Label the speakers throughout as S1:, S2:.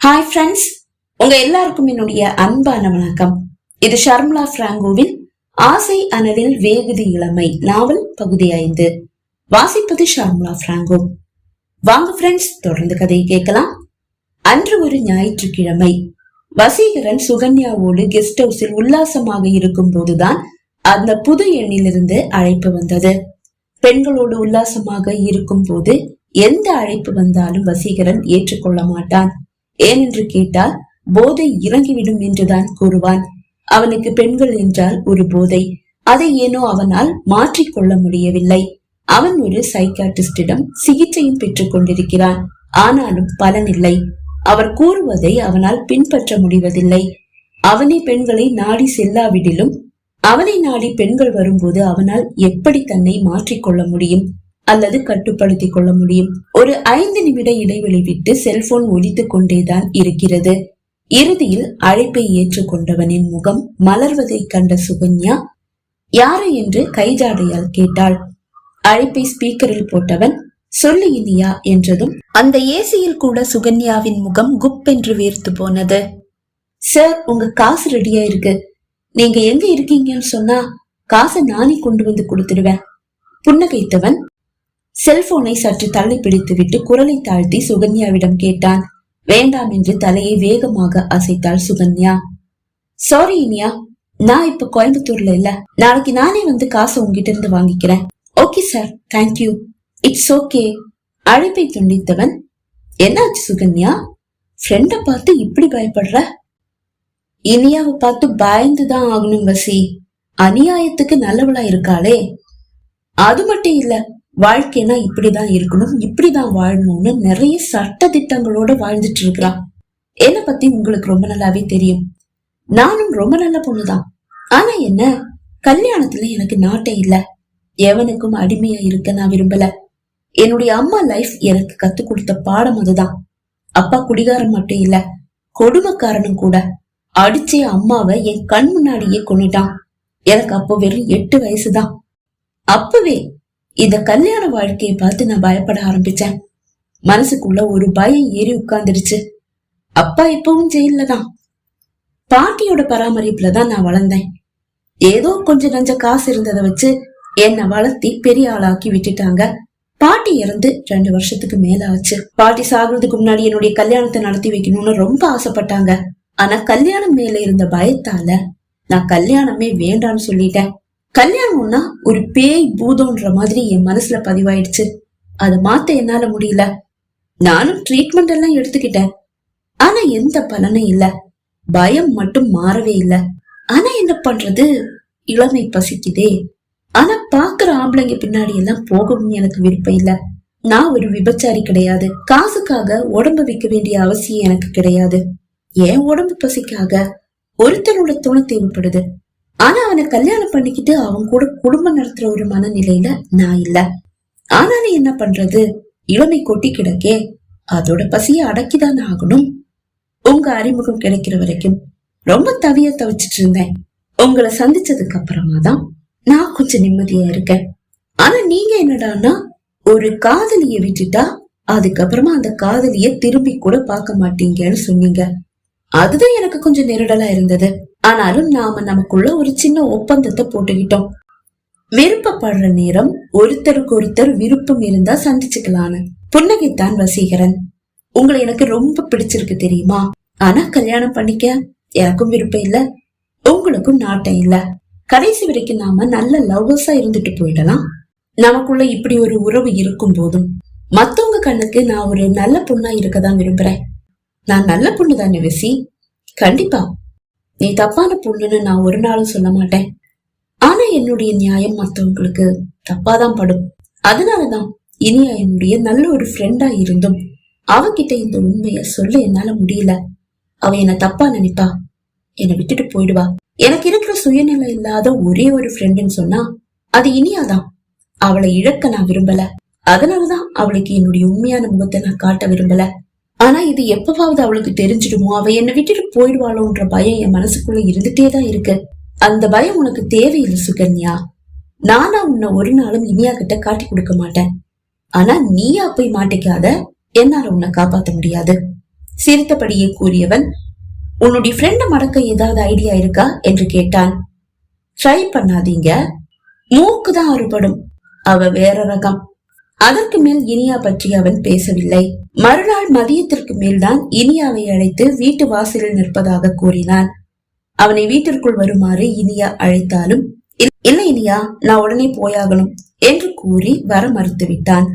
S1: Hi friends, உங்க எல்லாருக்கும் என்னுடைய அன்பான வணக்கம். இது ஷர்மிளா பிராங்கோவின் ஆசை அனலில் வேகுதி இளமை நாவல் பகுதி 5. வாசிப்பது ஷர்மிளா பிராங்கோ. வாங்க ஃப்ரெண்ட்ஸ், தொடர்ந்து கதையை கேட்கலாம். அன்று ஒரு ஞாயிற்றுக்கிழமை வசீகரன் சுகன்யாவோடு கெஸ்ட் ஹவுஸில் உல்லாசமாக இருக்கும் போதுதான் அந்த புது எண்ணிலிருந்து அழைப்பு வந்தது. பெண்களோடு உல்லாசமாக இருக்கும் போது எந்த அழைப்பு வந்தாலும் வசீகரன் ஏற்றுக்கொள்ள மாட்டான். ஏனென்று கேட்டால் போதை இறங்கிவிடும் என்றுதான் கூறுவான். அவனுக்கு பெண்கள் என்றால் ஒரு போதை. அதை ஏனோ அவனால் மாற்றிக்கொள்ள முடியவில்லை. அவன் ஒரு சைக்காட்ரிஸ்டிடம் சிகிச்சையும் பெற்றுக் கொண்டிருக்கிறான். ஆனாலும் பலனில்லை. அவர் கூறுவதை அவனால் பின்பற்ற முடிவதில்லை. அவனே பெண்களை நாடி செல்லாவிடிலும் அவனை நாடி பெண்கள் வரும்போது அவனால் எப்படி தன்னை மாற்றிக்கொள்ள முடியும் அல்லது கட்டுப்படுத்திக் கொள்ள முடியும்? ஒரு 5 நிமிட இடைவெளி விட்டு செல்போன் ஒலித்துக் கொண்டேதான் இருக்கிறது. இறுதியில் அழைப்பை ஏற்றுக்கொண்டவனின் முகம் மலர்வதை கண்ட சுகன்யா யாரு என்று கைஜாடையால் கேட்டாள். அழைப்பை ஸ்பீக்கரில் போட்டவன் சொல்லு இனியா என்றதும் அந்த ஏசியில் கூட சுகன்யாவின் முகம் குப் என்று வேர்த்து போனது. சார், உங்க காசு ரெடியா இருக்கு. நீங்க எங்க இருக்கீங்கன்னு சொன்னா காசை நானே கொண்டு வந்து கொடுத்துடுவேன். புன்னகைத்தவன் செல்போனை சற்று தள்ளி பிடித்து விட்டு குரலை தாழ்த்தி சுகன்யாவிடம் கேட்டான். வேண்டாம் என்று தலையை வேகமாக அசைத்தாள் சுகன்யா. சாரி இனியா, நான் இப்ப கோயம்புத்தூர்ல இல்ல. நாளைக்கு நானே வந்து காசை உங்ககிட்ட இருந்து வாங்கிக்கிறேன். Okay sir, thank you. It's okay. அழைப்பை துண்டித்தவன் என்னாச்சு சுகன்யா? ஃப்ரெண்ட பார்த்து இப்படி பயப்படுற? இனியாவை பார்த்து பயந்துதான் ஆகணும் வசி. அநியாயத்துக்கு நல்லவளா இருக்காளே. அது மட்டும் இல்ல, வாழ்க்கைனா இப்படிதான் இருக்கணும், இப்படிதான் வாழணும்னு நிறைய சட்ட திட்டங்களோட வாழ்ந்துட்டு இருக்கிறா. என்ன பத்தி உங்களுக்கு ரொம்ப நல்லாவே தெரியும். நானும் ரொம்ப நல்ல பொண்ணுதான். ஆனா என்ன, கல்யாணத்துல எனக்கு நாட்டே இல்ல. எவனுக்கும் அடிமையா இருக்க நான் விரும்பல. என்னுடைய அம்மா லைஃப் எனக்கு கத்து கொடுத்த பாடம் அதுதான். அப்பா குடிகாரம் மட்டும் இல்ல, கொடுமைக்காரனும் கூட. அடிச்சே அம்மாவை என் கண் முன்னாடியே கொன்னுட்டான். எனக்கு அப்போ வெறும் 8 வயசுதான். அப்பவே இந்த கல்யாண வாழ்க்கையை பார்த்து நான் பயப்பட ஆரம்பிச்சேன். மனசுக்குள்ள ஒரு பயம் ஏறி உட்கார்ந்துருச்சு. அப்பா இப்பவும் ஜெயில தான். பாட்டியோட பராமரிப்புலதான் நான் வளர்ந்தேன். ஏதோ கொஞ்சம் நஞ்ச காசு இருந்ததை வச்சு என்னை வளர்த்தி பெரிய ஆளாக்கி விட்டுட்டாங்க. பாட்டி இறந்து 2 வருஷத்துக்கு மேல ஆச்சு. பாட்டி சாகுறதுக்கு முன்னாடி என்னுடைய கல்யாணத்தை நடத்தி வைக்கணும்னு ரொம்ப ஆசைப்பட்டாங்க. ஆனா கல்யாணம் மேல இருந்த பயத்தால நான் கல்யாணமே வேண்டான்னு சொல்லிட்டேன். கல்யாணம்னா ஒரு பேய் பூதம்ன்ற மாதிரி என் மனசுல பதிவாயிடுச்சு. அதை மாத்த என்னால முடியல. நானும் ட்ரீட்மெண்ட் எல்லாம் எடுத்துக்கிட்டேன். ஆனா எந்த பலனும் இல்ல. பயம் மட்டும் மாறவே இல்ல. ஆனா என்ன பண்றது, இளமை பசிக்குதே. ஆனா பாக்குற ஆம்பளைங்க பின்னாடி எல்லாம் போகவும் எனக்கு விருப்பம் இல்ல. நான் ஒரு விபச்சாரி கிடையாது. காசுக்காக உடம்பு விற்க வேண்டிய அவசியம் எனக்கு கிடையாது. என் உடம்பு பசிக்காக ஒருத்தனோட துணை தேவைப்படுது. ஆனா அவனை கல்யாணம் பண்ணிக்கிட்டு அவன் கூட குடும்பம் நடத்துற ஒரு மனநிலையில நான் இல்ல. ஆனாலும் என்ன பண்றது, இளமை கொட்டி கிடக்கே. அதோட பசிய அடக்கிதான் ஆகணும். உங்க அறிமுகம் கிடைக்கிற வரைக்கும் ரொம்ப தவிச்சிட்டு இருந்தேன். உங்களை சந்திச்சதுக்கு அப்புறமா தான் நான் கொஞ்சம் நிம்மதியா இருக்கேன். ஆனா நீங்க என்னடான்னா, ஒரு காதலிய விட்டுட்டா அதுக்கப்புறமா அந்த காதலிய திரும்பி கூட பார்க்க மாட்டீங்கன்னு சொன்னீங்க. அதுதான் எனக்கு கொஞ்சம் நெருடலா இருந்தது. ஆனாலும் நாம நமக்குள்ள ஒரு சின்ன ஒப்பந்தத்தை போட்டுக்கிட்டோம். விருப்பப்படுற நேரம் ஒருத்தருக்கு ஒருத்தர் விருப்பம் இருந்தா சந்திச்சுக்கலான்னு. புன்னகைத்தான் வசீகரன். உங்களை எனக்கு ரொம்ப பிடிச்சிருக்கு தெரியுமா. ஆனா கல்யாணம் பண்ணிக்க எனக்கும் விருப்பம் இல்ல, உங்களுக்கும் நாட்டம் இல்ல. கடைசி வரைக்கும் நாம நல்ல லவ்வர்ஸா இருந்துட்டு போயிடலாம். நமக்குள்ள இப்படி ஒரு உறவு இருக்கும் போதும் மத்தவங்க கண்ணுக்கு நான் ஒரு நல்ல பொண்ணா இருக்கதான் விரும்புறேன். நான் நல்ல பொண்ணு தானே வசி? கண்டிப்பா. நீ தப்பான பொண்ணுன்னு நான் ஒரு நாளும் சொல்ல மாட்டேன். ஆனா என்னுடைய நியாயம் மத்தவங்களுக்கு தப்பாதான் படும். அதனாலதான் இனியா என்னுடைய நல்ல ஒரு ஃப்ரெண்டா இருந்தும் அவகிட்ட இந்த உண்மைய சொல்ல என்னால முடியல. அவ என்ன தப்பா நினைப்பா, என்னை விட்டுட்டு போயிடுவா. எனக்கு இருக்கிற சுயநிலை இல்லாத ஒரே ஒரு ஃப்ரெண்டுன்னு சொன்னா அது இனியாதான். அவளை இழக்க நான் விரும்பல. அதனாலதான் அவளுக்கு என்னுடைய உண்மையான முகத்தை நான் காட்ட விரும்பல. ஆனா இது எப்பவாவது அவளுக்கு தெரிஞ்சிடுமோ, அவ என்னை விட்டுட்டு போயிடுவாளோன்ற பயம் என் மனசுக்குள்ள இருந்துட்டேதான் இருக்கு. அந்த பயம் உனக்கு தேவையில்லை சுகன்யா. நானா உன்னை ஒரு நாளும் இனியா கிட்ட காட்டி கொடுக்க மாட்டேன். ஆனா நீயா போய் மாட்டிக்காத, என்னால உன்னை காப்பாத்த முடியாது. சிரித்தபடியே கூறியவன், உன்னுடைய ஃப்ரெண்ட மடக்க ஏதாவது ஐடியா இருக்கா என்று கேட்டான். ட்ரை பண்ணாதீங்க, மூக்குதான் அறுபடும். அவ வேற ரகம். அதற்கு மேல் இனியா பற்றி அவன் பேசவில்லை. மறுநாள் மதியத்திற்கு மேல்தான் இனியாவை அழைத்து வீட்டு வாசலில் நிற்பதாக கூறினான். அவனை வீட்டிற்குள் வருமாறு இனியா அழைத்தாலும், இல்லை இனியா, நான் உடனே போயாகணும் என்று கூறி வர மறுத்து விட்டான்.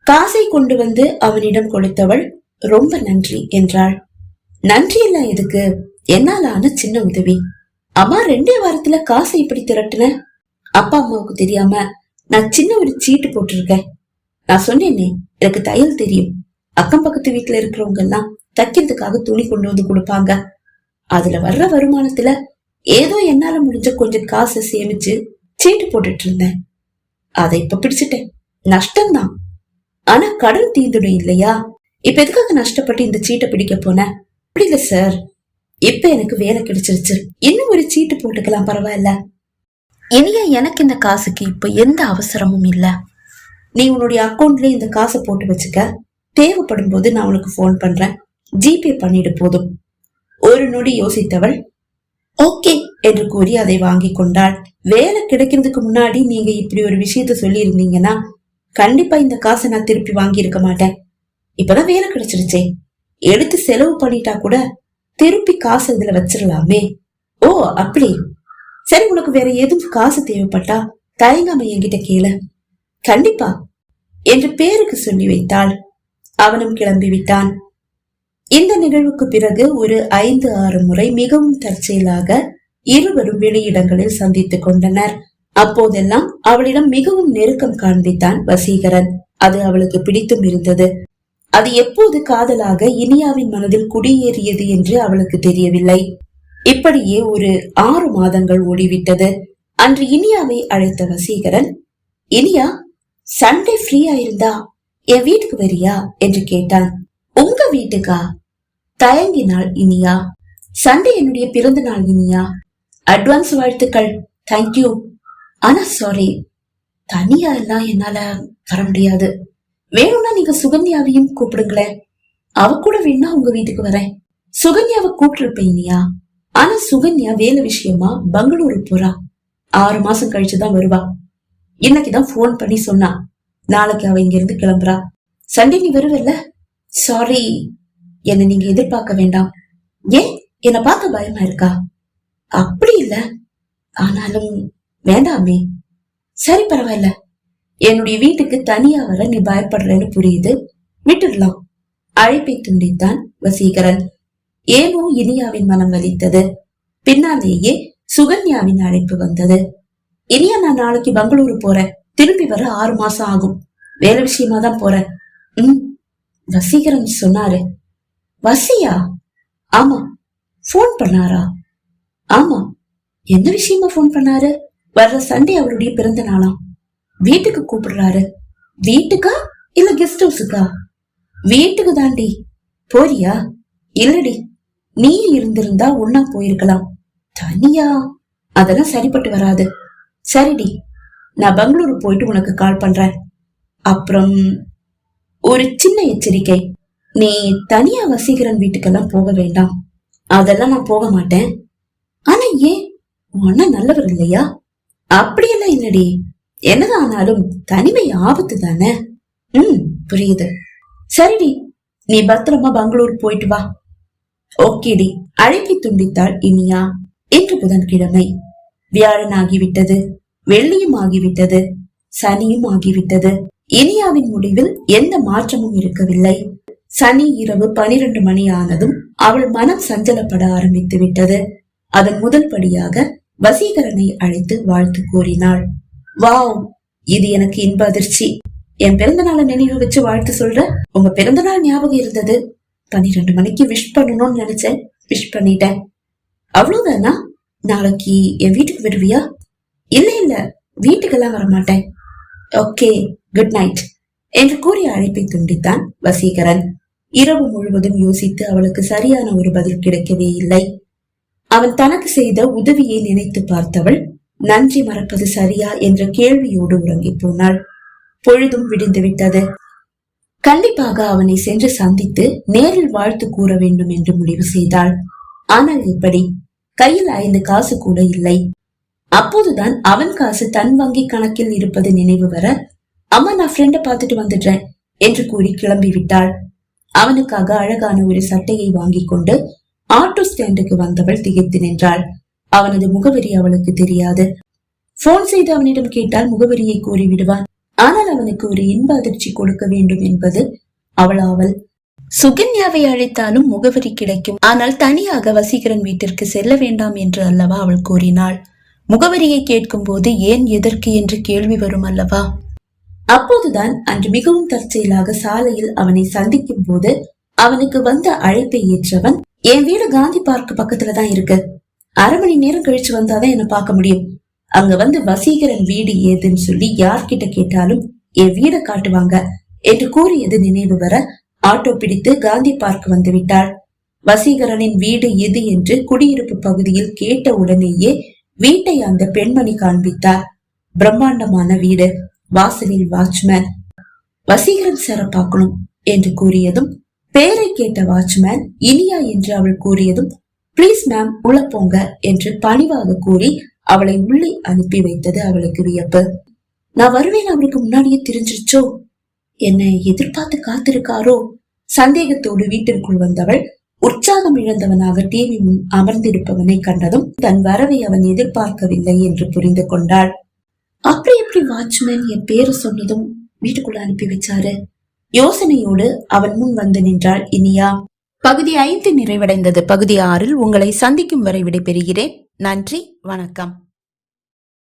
S1: காசை கொண்டு வந்து அவனிடம் கொடுத்தவள், ரொம்ப நன்றி என்றாள். நன்றி எல்லாம் எதுக்கு, என்னாலான சின்ன உதவி. அம்மா 2 வாரத்துல காசை இப்படி திரட்டுன? அப்பா அம்மாவுக்கு தெரியாம நான் சின்ன ஒரு சீட்டு போட்டிருக்கேன். நான் சொன்னேனே, எனக்கு தையல் தெரியும். அக்கம் பக்கத்து வீட்டுல இருக்கிறவங்க எல்லாம் தைக்கிறதுக்காக துணி கொண்டு வந்து கொடுப்பாங்க. அதுல வர்ற வருமானத்துல ஏதோ என்னால முடிஞ்ச கொஞ்சம் காசை சேமிச்சு சீட்டு போட்டுட்டு இருந்தேன். அதை இப்ப பிடிச்சிட்டேன். நஷ்டம்தான், ஆனா கடன் தீந்துடும் இல்லையா? இப்ப எதுக்காக நஷ்டப்பட்டு இந்த சீட்டை பிடிக்க போன? அப்படி இல்ல சார், இப்ப எனக்கு வேலை கிடைச்சிருச்சு, இன்னும் ஒரு சீட்டு போட்டுக்கலாம், பரவாயில்ல. இனியா, எனக்கு இந்த காசுக்கு இப்ப எந்த அவசரமும் இல்ல. நீ உன்னுடைய அக்கௌண்ட்ல இந்த காசை போட்டு வச்சுக்க. தேவைப்படும் போது நான் உனக்கு போன் பண்றேன், ஜிபே பண்ணிடு போதும். ஒரு நொடி யோசித்தவள், ஓகே என்று கூறி அதை வாங்கி கொண்டாள். வேலை கிடைக்கிறதுக்கு முன்னாடி நீங்க இப்படி ஒரு விஷயத்த சொல்லி இருந்தீங்கன்னா கண்டிப்பா இந்த காசை நான் திருப்பி வாங்கி இருக்க மாட்டேன். இப்பதான் வேலை கிடைச்சிருச்சே, எடுத்து செலவு பண்ணிட்டா கூட திருப்பி காசு இதுல வச்சிடலாமே. ஓ அப்படி, சரி, உனக்கு வேற எதுவும் காசு தேவைப்பட்டா தயங்காம என்கிட்ட கேளு, கண்டிப்பா என்று பேருக்கு சொல்லி வைத்தாள். அவனும் கிளம்பி விட்டான். இந்த நிகழ்வுக்கு பிறகு ஒரு 5-6 முறை மிகவும் தற்செயலாக இருவரும் வெளியிடங்களில் சந்தித்துக் கொண்டனர். அப்போதெல்லாம் அவளிடம் மிகவும் நெருக்கம் காண்பித்தான் வசீகரன். அது அவளுக்கு பிடித்தும் இருந்தது. அது எப்போது காதலாக இனியாவின் மனதில் குடியேறியது என்று அவளுக்கு தெரியவில்லை. இப்படியே ஒரு 6 மாதங்கள் ஓடிவிட்டது. அன்று இனியாவை அழைத்த வசீகரன், இனியா, சண்டே ஃப்ரீயா இருந்தா என் வீட்டுக்கு வரியா என்று கேட்டான். உங்க வீட்டுக்கா? தயங்கினாள் இனியா. சண்டே என்னுடைய பிறந்த நாள் இனியா, அட்வான்ஸ் வாழ்த்துக்கள். தேங்க்யூ. ஆனா சாரி, தனியா எல்லாம் என்னால வர முடியாது. வேணும்னா நீங்க சுகன்யாவையும் கூப்பிடுங்களேன், அவ கூட வேணா உங்க வீட்டுக்கு வரேன். சுகன்யாவை கூப்பிட்டுருப்ப இனியா, ஆனா சுகன்யா வேலை விஷயமா பெங்களூரு போறா. 6 மாசம் கழிச்சுதான் வருவா. இன்னைக்குதான் போன் பண்ணி சொன்னா, நாளைக்கு அவ இங்க இருந்து கிளம்புறா. சண்டே நீ வருவல்ல? சாரி, என்ன நீங்க எதிர்பார்க்க வேண்டாம். ஏன், என்ன பார்க்க பயமா இருக்கா? அப்படி இல்ல, ஆனாலும் வேண்டாமே. சரி பரவாயில்ல, என்னுடைய வீட்டுக்கு தனியா வர நீ பயப்படுறேன்னு புரியுது, விட்டுடலாம். அழைப்பை துண்டித்தான் வசீகரன். ஏனோ இனியாவின் மனம் வலித்தது. பின்னாலேயே சுகன்யாவின் அழைப்பு வந்தது. இனியா, நான் நாளைக்கு பெங்களூரு போறேன், திரும்பி வர 6 மாசம் ஆகும். வேலை விஷயமா தான் போறேன். வசீகரன் சொன்னாரு. வசியா? ஆமா. போன் பண்ணாரா? ஆமா. எந்த விஷயமா போன் பண்ணாரு? வர்ற சண்டே அவருடைய பிறந்த நாளாம். வீட்டுக்கு கூப்பிடுறாரு. வீட்டுக்கா இல்ல கெஸ்ட் ஹவுஸுக்கா? வீட்டுக்கு தாண்டி. போறியா? இல்லடி, நீ இருந்திருந்தா ஒன்னா போயிருக்கலாம். தனியா அதெல்லாம் சரிப்பட்டு வராது. சரிடி, நான் பெங்களூரு போயிட்டு உனக்கு கால் பண்றேன். அப்புறம் ஒரு சின்ன எச்சரிக்கை, நீ தனியா வசீகரன் வீட்டுக்கெல்லாம் போக வேண்டாம். அதெல்லாம் நான் போக மாட்டேன். ஆனா ஏன், உன்ன நல்லவர் இல்லையா? அப்படியெல்லாம் இல்லடி, என்னதான் ஆனாலும் தனிமை ஆபத்து தானே. புரியுது. சரிடி, நீ பத்திரமா பெங்களூர் போயிட்டு வா. ஓகேடி. அழைப்பை துண்டித்தாள் இனியா. இன்று புதன்கிழமை. வியாழன் ஆகிவிட்டது, வெள்ளியும் ஆகிவிட்டது, சனியும் ஆகிவிட்டது. இனியாவின் முடிவில் எந்த மாற்றமும் இருக்கவில்லை. சனி இரவு 12 மணி ஆனதும் அவள் மனம் சஞ்சலப்பட ஆரம்பித்து விட்டது. அதன் முதல் படியாக வசீகரனை அழைத்து வாழ்த்து கூறினாள். வாவ், இது எனக்கு இன்ப அதிர்ச்சி. என் பிறந்த நாளை நினைவு வச்சு வாழ்த்து சொல்ற. உங்க பிறந்த நாள் ஞாபகம் இருந்தது. 12 மணிக்கு விஷ் பண்ணணும்னு நினைச்சேன், விஷ் பண்ணிட்டேன். அவ்வளவுதானா? நாளைக்கு என் வீட்டுக்கு வருவியா? இல்ல இல்ல, வீட்டுக்கெல்லாம் வரமாட்டேன். ஓகே, குட் நைட் என்று கூறி அழைப்பை துண்டித்தான் வசீகரன். இரவு முழுவதும் யோசித்து அவளுக்கு சரியான ஒரு பதில் கிடைக்கவே இல்லை. அவன் தனக்கு செய்த உதவியை நினைத்து பார்த்தவள் நன்றி மறப்பது சரியா என்ற கேள்வியோடு உறங்கி போனாள். பொழுதும் விடிந்து விட்டது. கண்டிப்பாக அவனை சென்று சந்தித்து நேரில் வாழ்த்து கூற வேண்டும் என்று முடிவு செய்தாள். ஆனால் எப்படி? கையில் 5 காசு கூட இல்லை. அப்போதுதான் அவன் காசு தன் வங்கி கணக்கில் இருப்பது நினைவு வர, அம்மா நான் ஃப்ரெண்ட பாத்துட்டு வந்துடுறேன் என்று கூறி கிளம்பி விட்டாள். அவனுக்காக அழகான ஒரு சட்டையை வாங்கி கொண்டு ஆட்டோ ஸ்டாண்டுக்கு வந்தவள் திகைத்து நின்றாள். அவனது முகவரி அவளுக்கு தெரியாது. போன் செய்து அவனிடம் கேட்டால் முகவரியை கூறி விடுவான். ஆனால் அவனுக்கு ஒரு இன்ப அதிர்ச்சி கொடுக்க வேண்டும் என்பது அவள். சுகன்யாவை அழைத்தாலும் முகவரி கிடைக்கும். ஆனால் தனியாக வசீகரன் வீட்டிற்கு செல்ல வேண்டாம் என்று அல்லவா அவள் கூறினாள். முகவரியை கேட்கும் போது ஏன் எதற்கு என்று கேள்வி வரும் அல்லவா? அப்போதுதான் அன்று மிகவும் தற்செயலாக சாலையில் அவனை சந்திக்கும் போது அவனுக்கு வந்த அழைப்பை ஏற்றவன், என் வீடு காந்தி பார்க் பக்கத்துலதான் இருக்கு, 1/2 மணி நேரம் கழிச்சு வந்தாதான் என்ன பார்க்க முடியும், அங்க வந்து வசீகரன் வீடு ஏதுன்னு சொல்லி யார்கிட்ட கேட்டாலும் என் வீட காட்டுவாங்க என்று கூறியது நினைவு வர ஆட்டோ பிடித்து காந்தி பார்க் வந்து விட்டாள். வசீகரனின் வீடு எது என்று குடியிருப்பு பகுதியில் கேட்ட உடனேயே வீட்டை அந்த பெண்மணி காண்பித்தார். பிரம்மாண்டமான வீடு, வாசலில் வாட்ச்மேன். வசீகரன் சார பார்க்கணும் என்று கூறியதும், பேரை கேட்ட வாட்ச்மேன் இனியா என்று அவள் கூறியதும், பிளீஸ் மேம் உள்ள போங்க என்று பணிவாக கூறி அவளை உள்ளே அனுப்பி வைத்தது அவளுக்கு வியப்பு. நான் வருவேன் அவருக்கு முன்னாடியே தெரிஞ்சிருச்சோ, என்னை எதிர்பார்த்து காத்திருக்காரோ? சந்தேகத்தோடு வீட்டிற்குள் வந்தவள் உற்சாகம் இழந்தவனாக டிவி முன் அமர்ந்திருப்பவனை கண்டதும் தன் வரவை அவன் எதிர்பார்க்கவில்லை என்று புரிந்து கொண்டாள். அப்படி எப்படி வாட்ச்மேன் என் பேரு சொன்னதும் வீட்டுக்குள்ள அனுப்பி வச்சாரு? யோசனையோடு அவன் முன் வந்து நின்றாள் இனியா. பகுதி 5 நிறைவடைந்தது. பகுதி 6 உங்களை சந்திக்கும் வரை விடைபெறுகிறேன். நன்றி, வணக்கம்.